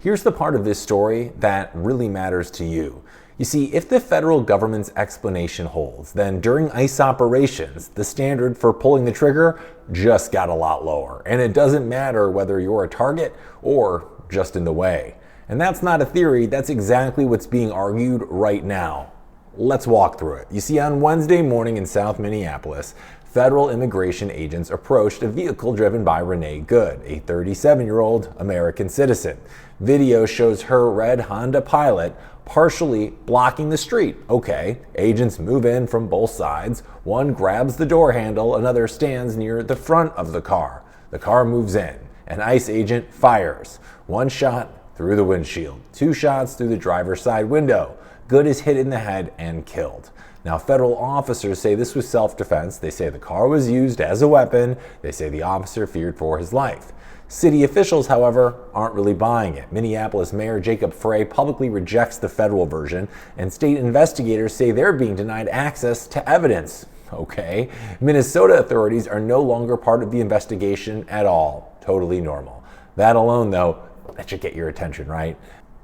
Here's the part of this story that really matters to you. You see, if the federal government's explanation holds, then during ICE operations, the standard for pulling the trigger just got a lot lower. And it doesn't matter whether you're a target or just in the way. And that's not a theory, that's exactly what's being argued right now. Let's walk through it. You see, on Wednesday morning in South Minneapolis, federal immigration agents approached a vehicle driven by Renee Good, a 37-year-old American citizen. Video shows her red Honda Pilot partially blocking the street. Okay, agents move in from both sides. One grabs the door handle, another stands near the front of the car. The car moves in. An ICE agent fires. One shot through the windshield, two shots through the driver's side window. Good is hit in the head and killed. Now, federal officers say this was self-defense. They say the car was used as a weapon. They say the officer feared for his life. City officials, however, aren't really buying it. Minneapolis Mayor Jacob Frey publicly rejects the federal version, and state investigators say they're being denied access to evidence. Okay. Minnesota authorities are no longer part of the investigation at all. Totally normal. That alone, though, that should get your attention, right?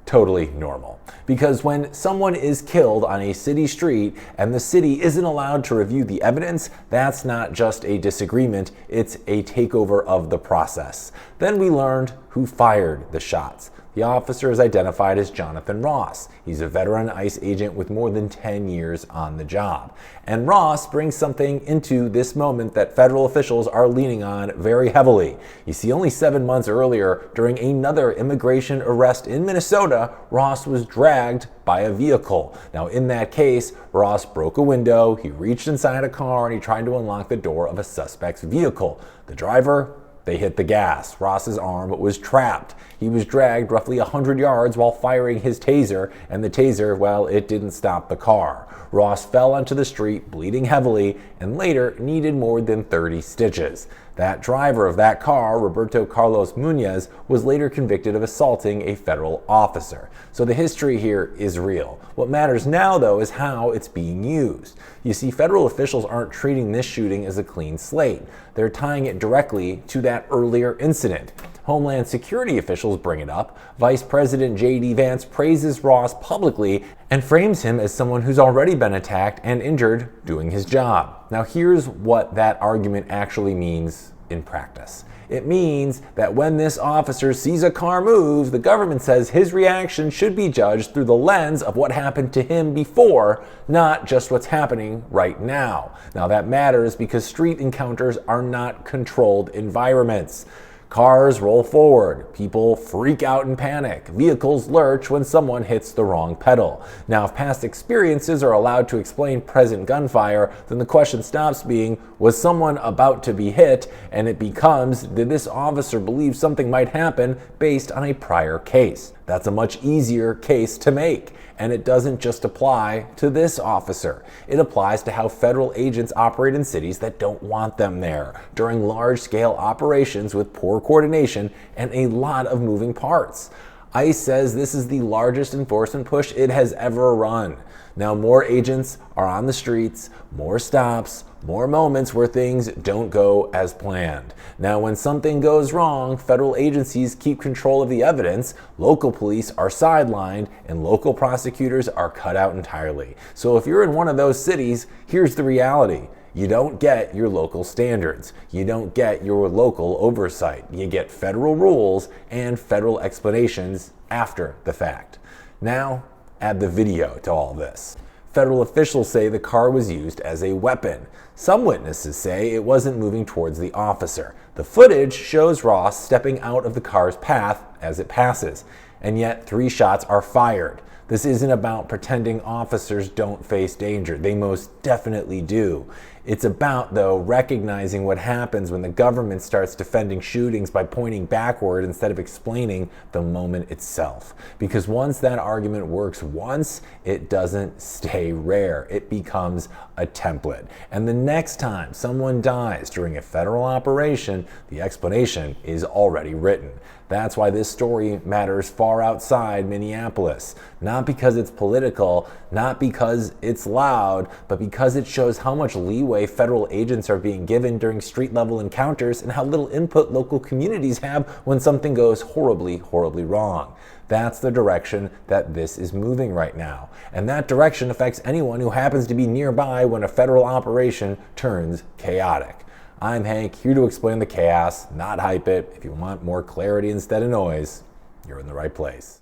Totally normal. Because when someone is killed on a city street and the city isn't allowed to review the evidence, that's not just a disagreement, it's a takeover of the process. Then we learned who fired the shots. The officer is identified as Jonathan Ross. He's a veteran ICE agent with more than 10 years on the job. And Ross brings something into this moment that federal officials are leaning on very heavily. You see, only 7 months earlier, during another immigration arrest in Minnesota, Ross was dragged by a vehicle. Now, in that case, Ross broke a window, he reached inside a car, and he tried to unlock the door of a suspect's vehicle. The driver, they hit the gas. Ross's arm was trapped. He was dragged roughly 100 yards while firing his taser, and the taser, well, it didn't stop the car. Ross fell onto the street, bleeding heavily, and later needed more than 30 stitches. That driver of that car, Roberto Carlos Muñoz, was later convicted of assaulting a federal officer. So the history here is real. What matters now, though, is how it's being used. You see, federal officials aren't treating this shooting as a clean slate. They're tying it directly to that earlier incident. Homeland Security officials bring it up. Vice President J.D. Vance praises Ross publicly and frames him as someone who's already been attacked and injured doing his job. Now, here's what that argument actually means in practice. It means that when this officer sees a car move, the government says his reaction should be judged through the lens of what happened to him before, not just what's happening right now. Now, that matters because street encounters are not controlled environments. Cars roll forward, people freak out and panic, vehicles lurch when someone hits the wrong pedal. Now, if past experiences are allowed to explain present gunfire, then the question stops being, was someone about to be hit? And it becomes, did this officer believe something might happen based on a prior case? That's a much easier case to make. And it doesn't just apply to this officer. It applies to how federal agents operate in cities that don't want them there, during large-scale operations with poor coordination and a lot of moving parts. ICE says this is the largest enforcement push it has ever run. Now, more agents are on the streets, more stops, more moments where things don't go as planned. Now, when something goes wrong, federal agencies keep control of the evidence, local police are sidelined, and local prosecutors are cut out entirely. So if you're in one of those cities, here's the reality. You don't get your local standards. You don't get your local oversight. You get federal rules and federal explanations after the fact. Now, add the video to all this. Federal officials say the car was used as a weapon. Some witnesses say it wasn't moving towards the officer. The footage shows Ross stepping out of the car's path as it passes, and yet 3 shots are fired. This isn't about pretending officers don't face danger. They most definitely do. It's about, though, recognizing what happens when the government starts defending shootings by pointing backward instead of explaining the moment itself. Because once that argument works once, it doesn't stay rare. It becomes a template. And the next time someone dies during a federal operation, the explanation is already written. That's why this story matters far outside Minneapolis. Not because it's political, not because it's loud, but because it shows how much leeway leeway federal agents are being given during street-level encounters and how little input local communities have when something goes horribly, horribly wrong. That's the direction that this is moving right now. And that direction affects anyone who happens to be nearby when a federal operation turns chaotic. I'm Hank, here to explain the chaos, not hype it. If you want more clarity instead of noise, you're in the right place.